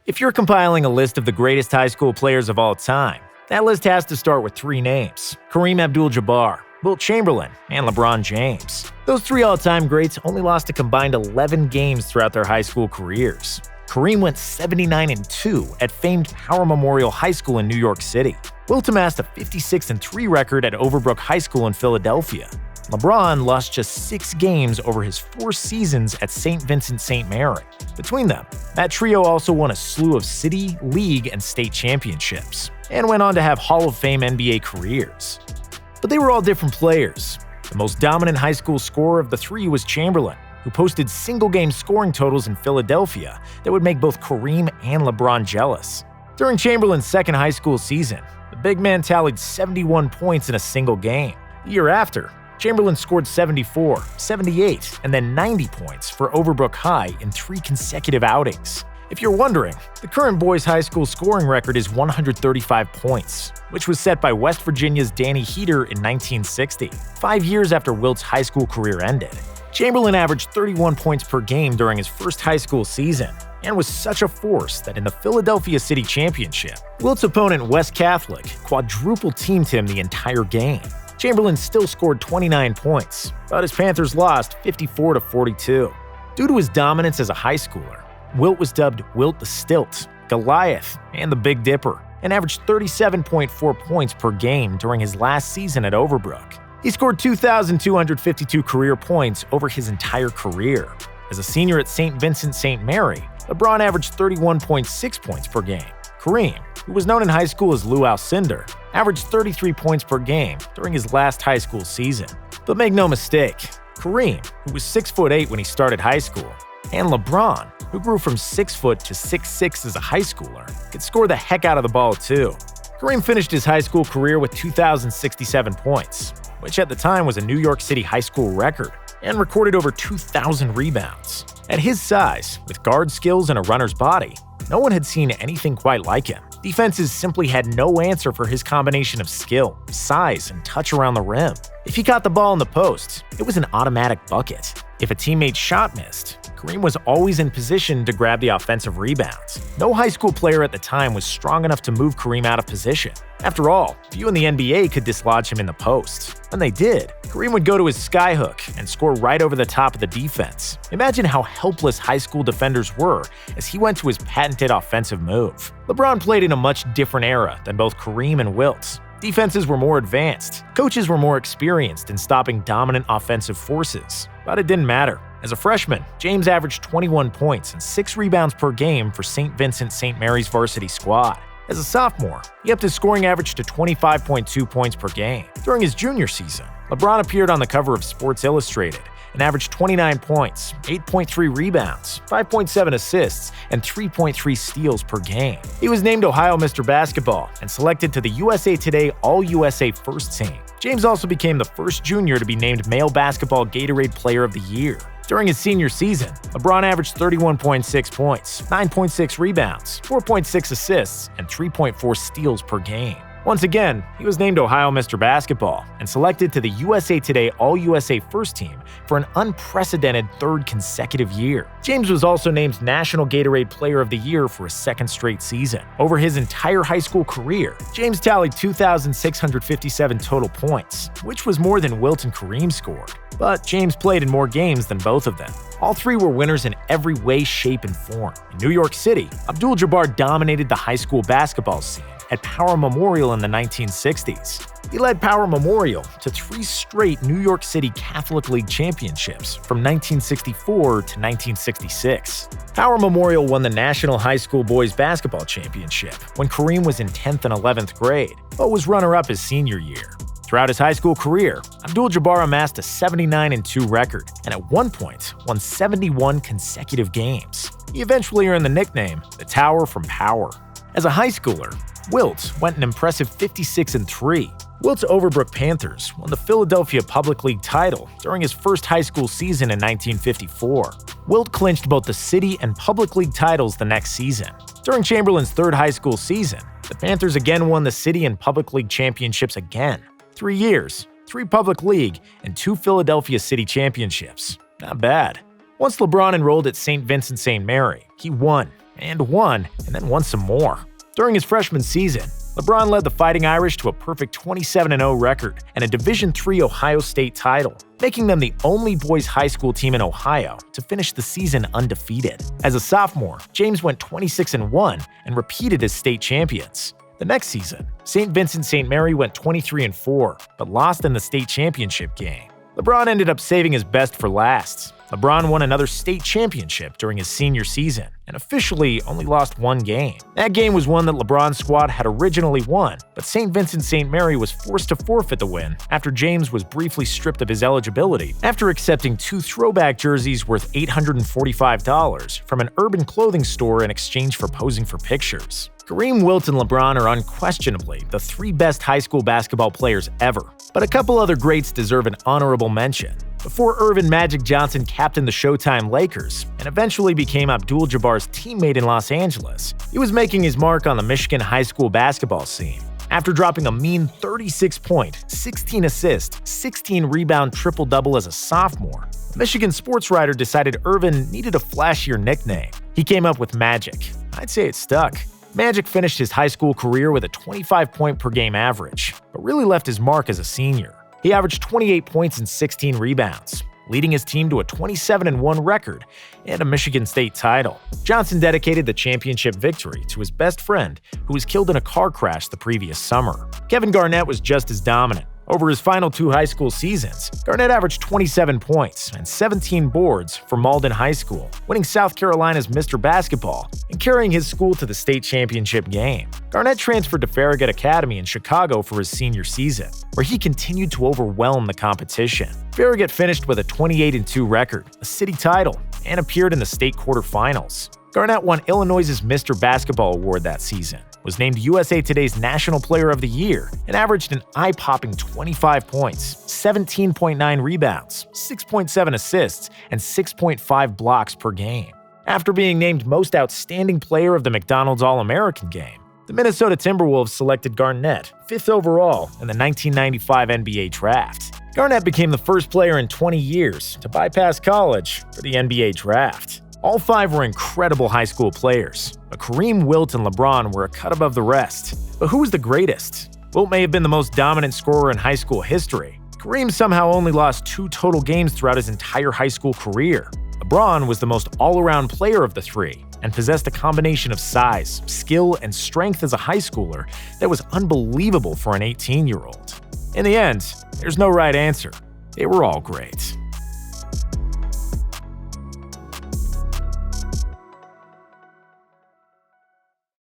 If you're compiling a list of the greatest high school players of all time, that list has to start with three names: Kareem Abdul-Jabbar, Wilt Chamberlain, and LeBron James. Those three all-time greats only lost a combined 11 games throughout their high school careers. Kareem went 79-2 at famed Power Memorial High School in New York City. Wilt amassed a 56-3 record at Overbrook High School in Philadelphia. LeBron lost just 6 games over his 4 seasons at St. Vincent St. Mary. Between them, that trio also won a slew of city, league, and state championships, and went on to have Hall of Fame NBA careers. But they were all different players. The most dominant high school scorer of the three was Chamberlain, who posted single-game scoring totals in Philadelphia that would make both Kareem and LeBron jealous. During Chamberlain's second high school season, the big man tallied 71 points in a single game. The year after, Chamberlain scored 74, 78, and then 90 points for Overbrook High in 3 consecutive outings. If you're wondering, the current boys' high school scoring record is 135 points, which was set by West Virginia's Danny Heater in 1960, 5 years after Wilt's high school career ended. Chamberlain averaged 31 points per game during his first high school season, and was such a force that in the Philadelphia City Championship, Wilt's opponent West Catholic quadruple-teamed him the entire game. Chamberlain still scored 29 points, but his Panthers lost 54-42. Due to his dominance as a high schooler, Wilt was dubbed Wilt the Stilt, Goliath, and the Big Dipper, and averaged 37.4 points per game during his last season at Overbrook. He scored 2,252 career points over his entire career. As a senior at St. Vincent St. Mary, LeBron averaged 31.6 points per game. Kareem, who was known in high school as Lou Alcindor, averaged 33 points per game during his last high school season. But make no mistake, Kareem, who was 6'8" when he started high school, and LeBron, who grew from 6 foot to 6'6" as a high schooler, could score the heck out of the ball too. Kareem finished his high school career with 2,067 points, which at the time was a New York City high school record, and recorded over 2,000 rebounds. At his size, with guard skills and a runner's body, no one had seen anything quite like him. Defenses simply had no answer for his combination of skill, size, and touch around the rim. If he caught the ball in the post, it was an automatic bucket. If a teammate's shot missed, Kareem was always in position to grab the offensive rebounds. No high school player at the time was strong enough to move Kareem out of position. After all, few in the NBA could dislodge him in the post. When they did, Kareem would go to his skyhook and score right over the top of the defense. Imagine how helpless high school defenders were as he went to his patented offensive move. LeBron played in a much different era than both Kareem and Wilt. Defenses were more advanced, coaches were more experienced in stopping dominant offensive forces. But it didn't matter. As a freshman, James averaged 21 points and 6 rebounds per game for St. Vincent St. Mary's varsity squad. As a sophomore, he upped his scoring average to 25.2 points per game. During his junior season, LeBron appeared on the cover of Sports Illustrated and averaged 29 points, 8.3 rebounds, 5.7 assists, and 3.3 steals per game. He was named Ohio Mr. Basketball and selected to the USA Today All-USA First Team. James also became the first junior to be named Male Basketball Gatorade Player of the Year. During his senior season, LeBron averaged 31.6 points, 9.6 rebounds, 4.6 assists, and 3.4 steals per game. Once again, he was named Ohio Mr. Basketball and selected to the USA Today All-USA First Team for an unprecedented 3rd consecutive year. James was also named National Gatorade Player of the Year for a 2nd straight season. Over his entire high school career, James tallied 2,657 total points, which was more than Wilt and Kareem scored. But James played in more games than both of them. All three were winners in every way, shape, and form. In New York City, Abdul-Jabbar dominated the high school basketball scene at Power Memorial in the 1960s. He led Power Memorial to 3 straight New York City Catholic League championships from 1964 to 1966. Power Memorial won the National High School Boys Basketball Championship when Kareem was in 10th and 11th grade, but was runner-up his senior year. Throughout his high school career, Abdul-Jabbar amassed a 79-2 record and at one point won 71 consecutive games. He eventually earned the nickname the Tower from Power. As a high schooler, Wilt went an impressive 56-3. Wilt's Overbrook Panthers won the Philadelphia Public League title during his first high school season in 1954. Wilt clinched both the city and public league titles the next season. During Chamberlain's 3rd high school season, the Panthers again won the city and public league championships again. 3 years, 3 public league, and 2 Philadelphia City championships. Not bad. Once LeBron enrolled at St. Vincent St. Mary, he won and won, and then won some more. During his freshman season, LeBron led the Fighting Irish to a perfect 27-0 record and a Division III Ohio State title, making them the only boys' high school team in Ohio to finish the season undefeated. As a sophomore, James went 26-1 and repeated as state champions. The next season, St. Vincent St. Mary went 23-4, but lost in the state championship game. LeBron ended up saving his best for last. LeBron won another state championship during his senior season and officially only lost one game. That game was one that LeBron's squad had originally won, but St. Vincent St. Mary was forced to forfeit the win after James was briefly stripped of his eligibility after accepting 2 throwback jerseys worth $845 from an urban clothing store in exchange for posing for pictures. Kareem, Wilt, and LeBron are unquestionably the 3 best high school basketball players ever, but a couple other greats deserve an honorable mention. Before Earvin Magic Johnson captained the Showtime Lakers and eventually became Abdul-Jabbar's teammate in Los Angeles, he was making his mark on the Michigan high school basketball scene. After dropping a mean 36-point, 16-assist, 16-rebound triple-double as a sophomore, a Michigan sports writer decided Earvin needed a flashier nickname. He came up with Magic. I'd say it stuck. Magic finished his high school career with a 25-point-per-game average, but really left his mark as a senior. He averaged 28 points and 16 rebounds, leading his team to a 27-1 record and a Michigan State title. Johnson dedicated the championship victory to his best friend, who was killed in a car crash the previous summer. Kevin Garnett was just as dominant. Over his final 2 high school seasons, Garnett averaged 27 points and 17 boards for Malden High School, winning South Carolina's Mr. Basketball and carrying his school to the state championship game. Garnett transferred to Farragut Academy in Chicago for his senior season, where he continued to overwhelm the competition. Farragut finished with a 28-2 record, a city title, and appeared in the state quarterfinals. Garnett won Illinois' Mr. Basketball Award that season, was named USA Today's National Player of the Year, and averaged an eye-popping 25 points, 17.9 rebounds, 6.7 assists, and 6.5 blocks per game. After being named Most Outstanding Player of the McDonald's All-American Game, the Minnesota Timberwolves selected Garnett 5th overall in the 1995 NBA Draft. Garnett became the first player in 20 years to bypass college for the NBA Draft. All 5 were incredible high school players, but Kareem, Wilt, and LeBron were a cut above the rest. But who was the greatest? Wilt may have been the most dominant scorer in high school history. Kareem somehow only lost 2 total games throughout his entire high school career. LeBron was the most all-around player of the 3 and possessed a combination of size, skill, and strength as a high schooler that was unbelievable for an 18-year-old. In the end, there's no right answer. They were all great.